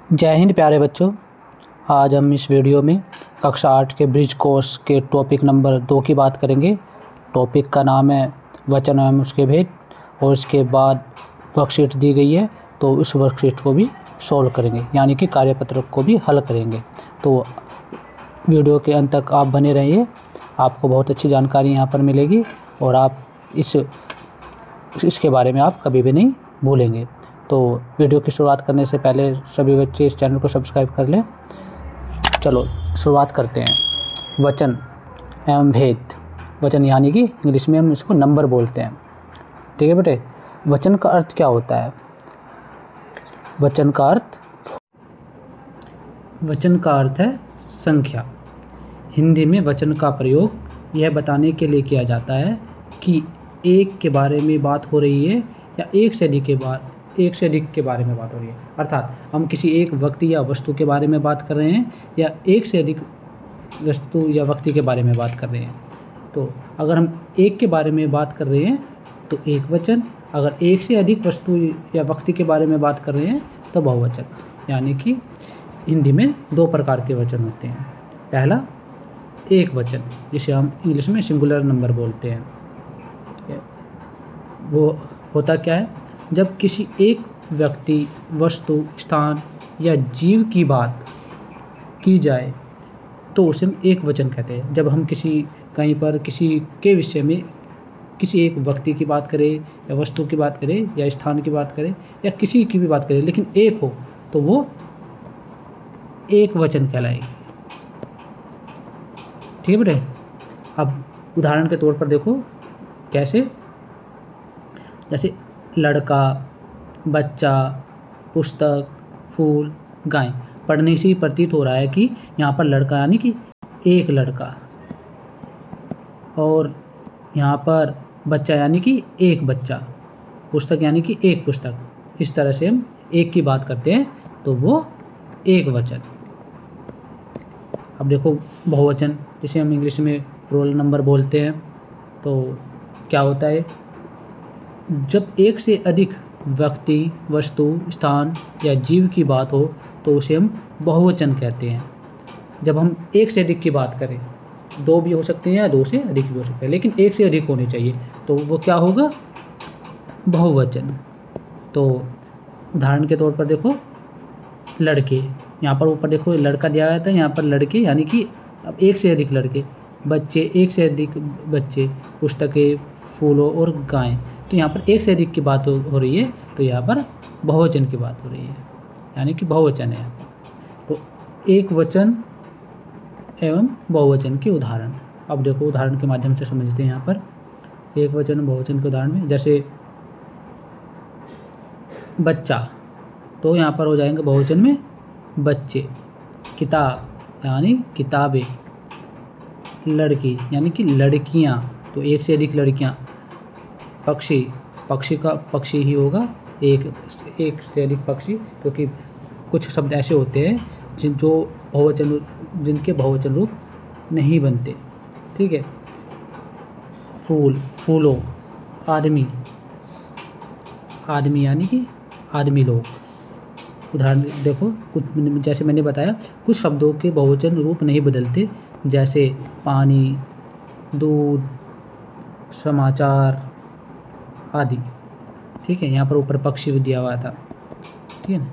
जय हिंद प्यारे बच्चों। आज हम इस वीडियो में कक्षा 8 के ब्रिज कोर्स के टॉपिक नंबर 2 की बात करेंगे। टॉपिक का नाम है वचन एवं उसके भेद, और इसके बाद वर्कशीट दी गई है तो उस वर्कशीट को भी सॉल्व करेंगे, यानी कि कार्यपत्रक को भी हल करेंगे। तो वीडियो के अंत तक आप बने रहिए, आपको बहुत अच्छी जानकारी यहाँ पर मिलेगी और आप इसके बारे में आप कभी भी नहीं भूलेंगे। तो वीडियो की शुरुआत करने से पहले सभी बच्चे इस चैनल को सब्सक्राइब कर लें। चलो शुरुआत करते हैं। वचन एवं भेद। वचन यानी कि इंग्लिश में हम इसको नंबर बोलते हैं। ठीक है बेटे, वचन का अर्थ क्या होता है? वचन का अर्थ है संख्या। हिंदी में वचन का प्रयोग यह बताने के लिए किया जाता है कि एक के बारे में बात हो रही है या एक से अधिक के बारे में बात हो रही है। अर्थात हम किसी एक व्यक्ति या वस्तु के बारे में बात कर रहे हैं या एक से अधिक वस्तु या व्यक्ति के बारे में बात कर रहे हैं। तो अगर हम एक के बारे में बात कर रहे हैं तो एक वचन, अगर एक से अधिक वस्तु या व्यक्ति के बारे में बात कर रहे हैं तो बहुवचन। यानी कि हिंदी में दो प्रकार के वचन होते हैं। पहला एक वचन, जिसे हम इंग्लिश में सिंगुलर नंबर बोलते हैं। वो होता क्या है? जब किसी एक व्यक्ति, वस्तु, स्थान या जीव की बात की जाए तो उसे हम एक वचन कहते हैं। जब हम कहीं पर किसी के विषय में किसी एक व्यक्ति की बात करें या वस्तु की बात करें या स्थान की बात करें या किसी की भी बात करें, लेकिन एक हो तो वो एक वचन कहलाएगी। ठीक है बेटे। अब उदाहरण के तौर पर देखो कैसे। जैसे लड़का, बच्चा, पुस्तक, फूल, गाय। पढ़ने से ही प्रतीत हो रहा है कि यहाँ पर लड़का यानी कि एक लड़का, और यहाँ पर बच्चा यानी कि एक बच्चा, पुस्तक यानी कि एक पुस्तक। इस तरह से हम एक की बात करते हैं तो वो एक वचन। अब देखो बहुवचन, जिसे हम इंग्लिश में प्लूरल नंबर बोलते हैं। तो क्या होता है? जब एक से अधिक व्यक्ति, वस्तु, स्थान या जीव की बात हो तो उसे हम बहुवचन कहते हैं। जब हम एक से अधिक की बात करें, दो भी हो सकते हैं या दो से अधिक भी हो सकते हैं, लेकिन एक से अधिक होने चाहिए तो वो क्या होगा? बहुवचन। तो उदाहरण के तौर पर देखो लड़के, यहाँ पर ऊपर देखो लड़का दिया गया था, यहाँ पर लड़के यानी कि अब एक से अधिक लड़के, बच्चे एक से अधिक बच्चे, पुस्तकें, फूलों और गायें। तो यहाँ पर एक से अधिक की बात हो रही है तो यहाँ पर बहुवचन की बात हो रही है, यानी कि बहुवचन है। तो एक वचन एवं बहुवचन के उदाहरण। अब देखो उदाहरण के माध्यम से समझते हैं। यहाँ पर एक वचन बहुवचन के उदाहरण में, जैसे बच्चा, तो यहाँ पर हो जाएंगे बहुवचन में बच्चे। किताब यानी किताबें। लड़की यानी कि लड़कियाँ, तो एक से अधिक लड़कियाँ। पक्षी का पक्षी ही होगा, एक से अधिक पक्षी, क्योंकि कुछ शब्द ऐसे होते हैं जिनके बहुवचन रूप नहीं बनते। ठीक है। फूलों। आदमी यानी कि आदमी लोग। उदाहरण देखो, कुछ जैसे मैंने बताया कुछ शब्दों के बहुवचन रूप नहीं बदलते, जैसे पानी, दूध, समाचार आदि। ठीक है। यहाँ पर ऊपर पक्षी भी दिया हुआ था। ठीक है ना।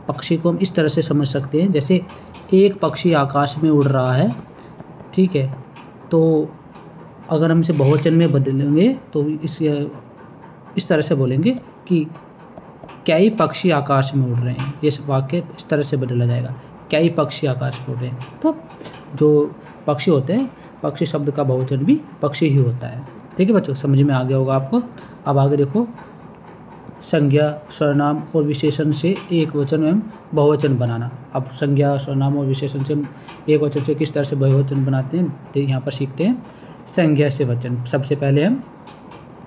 पक्षी को हम इस तरह से समझ सकते हैं, जैसे एक पक्षी आकाश में उड़ रहा है। ठीक है। तो अगर हम इसे बहुवचन में बदलेंगे तो इस तरह से बोलेंगे कि कई पक्षी आकाश में उड़ रहे हैं। ये वाक्य इस तरह से बदला जाएगा, कई पक्षी आकाश में उड़ रहे हैं। तो जो पक्षी होते हैं, पक्षी शब्द का बहुवचन भी पक्षी ही होता है। ठीक है बच्चों, समझ में आ गया होगा आपको। अब आगे देखो, संज्ञा, सर्वनाम और विशेषण से एक वचन एवं बहुवचन बनाना। अब संज्ञा, सर्वनाम और विशेषण से एक वचन से किस तरह से बहुवचन बनाते हैं तो यहाँ पर सीखते हैं। संज्ञा से वचन, सबसे पहले हम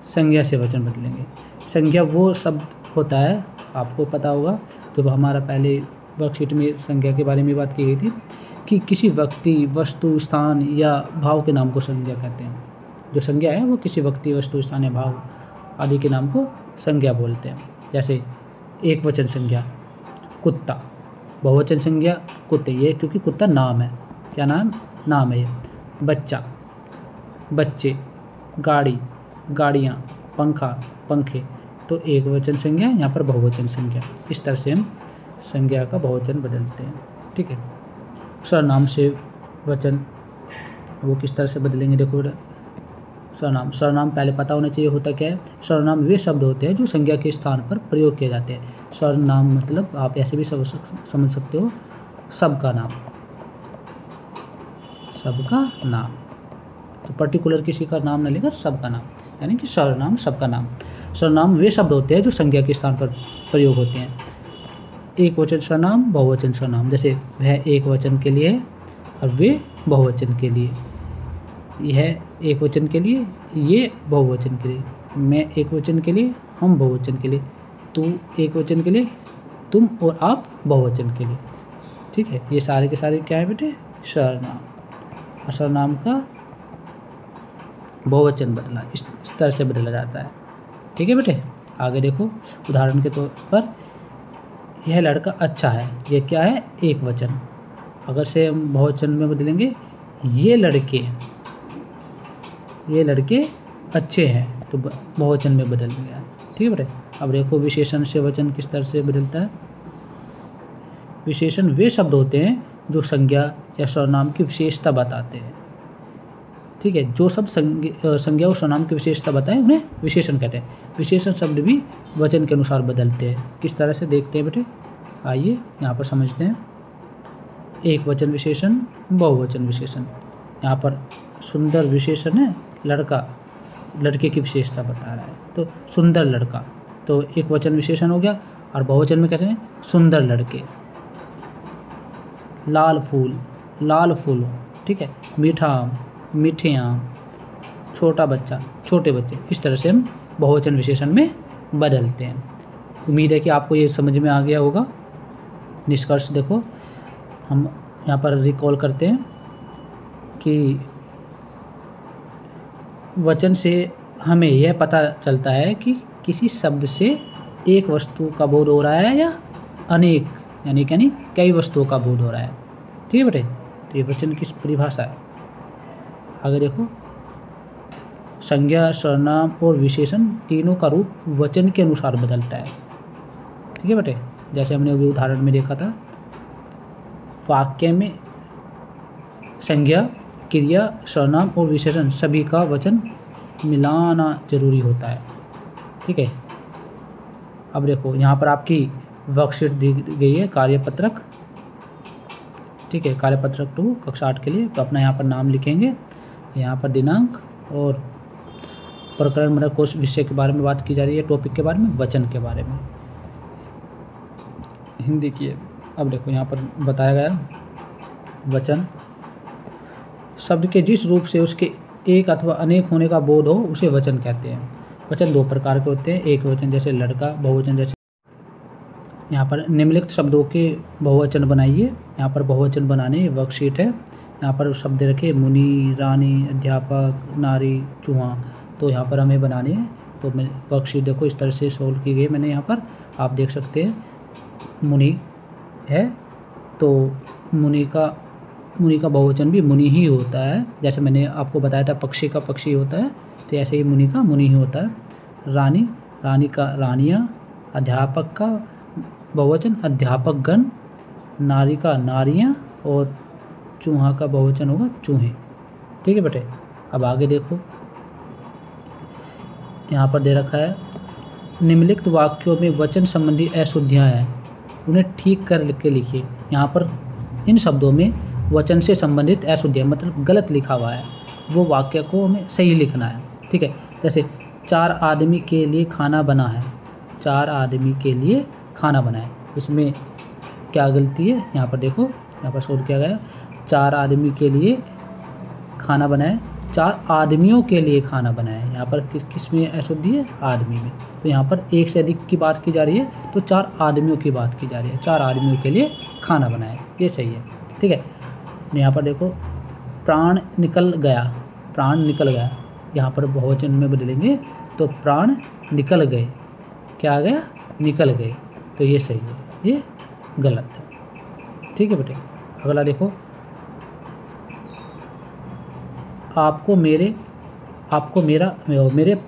संज्ञा से वचन बदलेंगे। संज्ञा वो शब्द होता है, आपको पता होगा, तो हमारा पहले वर्कशीट में संज्ञा के बारे में बात की गई थी कि किसी व्यक्ति, वस्तु, स्थान या भाव के नाम को संज्ञा कहते हैं। जो संज्ञा है वो किसी व्यक्ति, वस्तु, स्थान या भाव आदि के नाम को संज्ञा बोलते हैं। जैसे एक वचन संज्ञा कुत्ता, बहुवचन संज्ञा कुत्ते, ये क्योंकि कुत्ता नाम है, क्या नाम, नाम है ये। बच्चा, बच्चे, गाड़ी, गाड़ियाँ, पंखा, पंखे, तो एक वचन संज्ञा, यहाँ पर बहुवचन संज्ञा। इस तरह से हम संज्ञा का बहुवचन बदलते हैं, ठीक है। सर्वनाम से वचन वो किस तरह से बदलेंगे, देखो सर्वनाम, सर्वनाम पहले पता होना चाहिए होता क्या है। सर्वनाम वे शब्द होते हैं जो संज्ञा के स्थान पर प्रयोग किए जाते हैं। सर्वनाम मतलब आप ऐसे भी समझ सकते हो, सबका नाम, सबका नाम, तो पर्टिकुलर किसी का नाम न लेकर सबका नाम, यानी कि सर्वनाम सबका नाम। सर्वनाम वे शब्द होते हैं जो संज्ञा के स्थान पर प्रयोग होते हैं। एक वचन सर्वनाम, बहुवचन सर्वनाम, जैसे वह एक वचन के लिए है और वे बहुवचन के लिए, यह एक वचन के लिए, ये बहुवचन के लिए, मैं एक वचन के लिए, हम बहुवचन के लिए, तू एक वचन के लिए, तुम और आप बहुवचन के लिए, ठीक है। ये सारे के सारे क्या है बेटे, सर्वनाम। और सर्वनाम का बहुवचन बदला इस तरह से बदला जाता है, ठीक है बेटे। आगे देखो, उदाहरण के तौर पर यह लड़का अच्छा है, ये क्या है, एक वचन। अगर से हम बहुवचन में बदलेंगे, ये लड़के अच्छे हैं, तो बहुवचन में बदल गया, ठीक है बेटे। अब देखो विशेषण से वचन किस तरह से बदलता है। विशेषण वे शब्द होते हैं जो संज्ञा या सर्वनाम की विशेषता बताते हैं, ठीक है। जो सब संज्ञा और सर्वनाम की विशेषता बताएं उन्हें विशेषण कहते हैं। विशेषण शब्द भी वचन के अनुसार बदलते हैं, किस तरह से देखते हैं बेटे, आइए यहाँ पर समझते हैं। एक वचन विशेषण, बहुवचन विशेषण। यहाँ पर सुंदर विशेषण है, लड़का लड़के की विशेषता बता रहा है, तो सुंदर लड़का, तो एक वचन विशेषण हो गया। और बहुवचन में कैसे हैं, सुंदर लड़के। लाल फूल, ठीक है। मीठा आम, मीठे आम। छोटा बच्चा, छोटे बच्चे। इस तरह से हम बहुवचन विशेषण में बदलते हैं। उम्मीद है कि आपको ये समझ में आ गया होगा। निष्कर्ष देखो, हम यहाँ पर रिकॉल करते हैं कि वचन से हमें यह पता चलता है कि किसी शब्द से एक वस्तु का बोध हो रहा है या अनेक, यानी कई वस्तुओं का बोध हो रहा है, ठीक है बेटे। तो ये वचन की परिभाषा है। आगे देखो, संज्ञा, सर्वनाम और विशेषण तीनों का रूप वचन के अनुसार बदलता है, ठीक है बेटे। जैसे हमने अभी उदाहरण में देखा था, वाक्य में संज्ञा, क्रिया, सर्वनाम और विशेषण सभी का वचन मिलाना जरूरी होता है, ठीक है। अब देखो यहाँ पर आपकी वर्कशीट दी गई है, कार्यपत्रक, ठीक है। कार्यपत्रक 2 कक्षा 8 के लिए। तो अपना यहाँ पर नाम लिखेंगे, यहाँ पर दिनांक, और प्रकरण मतलब कोर्स विषय के बारे में बात की जा रही है, टॉपिक के बारे में, वचन के बारे में, हिंदी की है। अब देखो यहाँ पर बताया गया, वचन शब्द के जिस रूप से उसके एक अथवा अनेक होने का बोध हो उसे वचन कहते हैं। वचन 2 प्रकार के होते हैं, एक वचन जैसे लड़का, बहुवचन जैसे। यहाँ पर निम्नलिखित शब्दों के बहुवचन बनाइए। यहाँ पर बहुवचन बनाने वर्कशीट है। यहाँ पर शब्द रखे, मुनि, रानी, अध्यापक, नारी, चूहा। तो यहाँ पर हमें बनाने हैं। तो मैं वर्कशीट देखो इस तरह से सोल्व की गई मैंने। यहाँ पर आप देख सकते हैं, मुनि है तो मुनि का बहुवचन भी मुनि ही होता है। जैसे मैंने आपको बताया था पक्षी का पक्षी होता है, तो ऐसे ही मुनि का मुनि ही होता है। रानी का रानियाँ, अध्यापक का बहुवचन अध्यापकगण, नारी का नारियाँ, और चूहा का बहुवचन होगा चूहे, ठीक है बेटे। अब आगे देखो, यहाँ पर दे रखा है, निम्नलिखित वाक्यों में वचन संबंधी अशुद्धियाँ हैं, उन्हें ठीक कर के लिखिए। यहाँ पर इन शब्दों में वचन से संबंधित अशुद्धियाँ मतलब गलत लिखा हुआ है, वो वाक्य को हमें सही लिखना है, ठीक है। जैसे 4 आदमी के लिए खाना बना है, 4 आदमी के लिए खाना बना है, इसमें क्या गलती है यहाँ पर देखो, यहाँ पर शोध किया गया 4 आदमी के लिए खाना बनाए, 4 आदमियों के लिए खाना बनाए। यहाँ पर किस में अशुद्धि है, आदमी में। तो यहाँ पर एक से अधिक की बात की जा रही है, तो 4 आदमियों की बात की जा रही है, 4 आदमियों के लिए खाना बनाए, ये सही है, ठीक है। यहाँ पर देखो, प्राण निकल गया, यहाँ पर बहुवचन में बदलेंगे तो प्राण निकल गए, क्या आ गया, निकल गए, तो ये सही है, ये गलत है। ठीक है बेटे, अगला देखो, आपको मेरे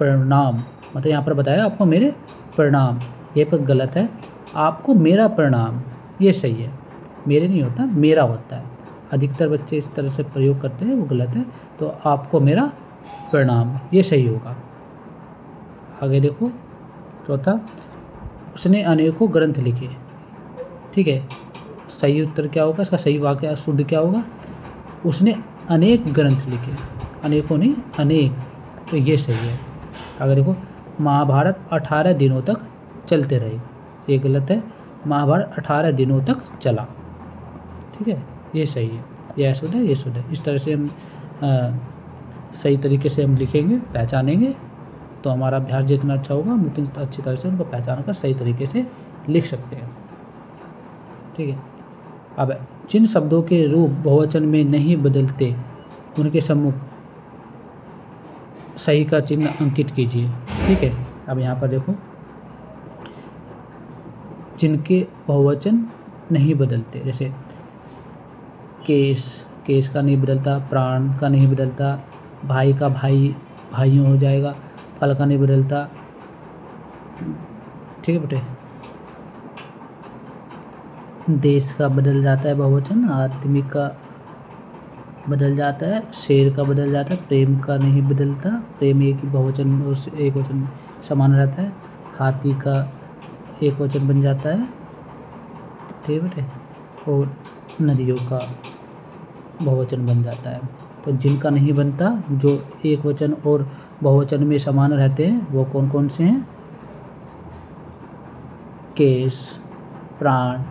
परिणाम, मतलब यहाँ पर बताया आपको मेरे परिणाम, ये पर गलत है। आपको मेरा परिणाम, ये सही है, मेरे नहीं होता, मेरा होता है। अधिकतर बच्चे इस तरह से प्रयोग करते हैं, वो गलत है। तो आपको मेरा परिणाम, ये सही होगा। आगे देखो, चौथा, उसने अनेकों ग्रंथ लिखे। ठीक है, सही उत्तर क्या होगा, इसका सही वाक्य शुद्ध क्या होगा, उसने अनेक ग्रंथ लिखे, अनेकों नहीं, अनेक, तो ये सही है। अगर देखो, महाभारत 18 दिनों तक चलते रहे, ये गलत है, महाभारत 18 दिनों तक चला। ठीक है, ये सही है, ये शुद्ध है, ये शुद्ध है। इस तरह से हम सही तरीके से हम लिखेंगे, पहचानेंगे, तो हमारा अभ्यास जितना अच्छा होगा, हम उतनी अच्छी तरह से उनको पहचान कर सही तरीके से लिख सकते हैं। ठीक है, अब जिन शब्दों के रूप बहुवचन में नहीं बदलते उनके सम्मुख सही का चिन्ह अंकित कीजिए। ठीक है, अब यहाँ पर देखो, जिनके बहुवचन नहीं बदलते, जैसे केस का नहीं बदलता, प्राण का नहीं बदलता, भाई का भाइयों हो जाएगा, फल का नहीं बदलता। ठीक है बेटे, देश का बदल जाता है बहुवचन, आदमी का बदल जाता है, शेर का बदल जाता है, प्रेम का नहीं बदलता, प्रेम एक ही बहुवचन और एक वचन समान रहता है, हाथी का एक वचन बन जाता है। ठीक है बेटे, और नदियों का बहुवचन बन जाता है। तो जिनका नहीं बनता, जो एक वचन और बहुवचन में समान रहते हैं, वो कौन कौन से हैं, केस, प्राण,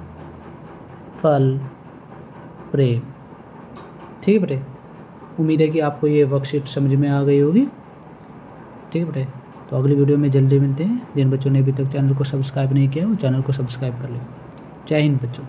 फल, प्रेम। ठीक है बेटे, उम्मीद है कि आपको ये वर्कशीट समझ में आ गई होगी। ठीक है बेटे, तो अगली वीडियो में जल्दी मिलते हैं। जिन बच्चों ने अभी तक चैनल को सब्सक्राइब नहीं किया, वो चैनल को सब्सक्राइब कर लें। जय हिंद बच्चों।